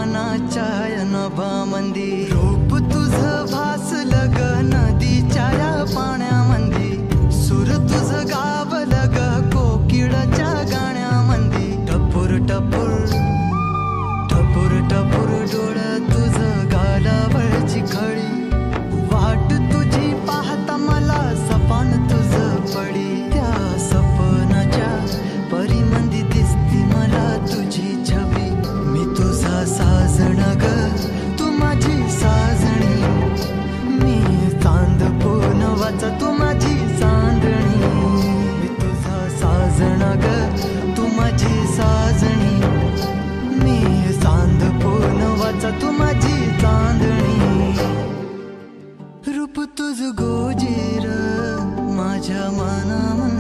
मानाच्या नभामंदी रूप तुझं भासलं ग नदीच्या या पाण्यामंदी सूर तुझं गावलं ग कोकिळाच्या गाण्यामंदी टपूर टपूर टपूर टपूर डोळं तुझं गालावरची खळी वाट तुझी पाहता मला सपान तुझं पडी त्या सपनाच्या परिमंदी दिसती मला तुझी छबी मी तुझा साजण ग तू माझी साजणी मी चांद पूनवाचा तू माझी चांदणी मी तुझा साजण ग तू माझी साजणी मी चांद पूनवाचा तू माझी चांदणी रूप तुझ गोजीर माझ्या मनामंदी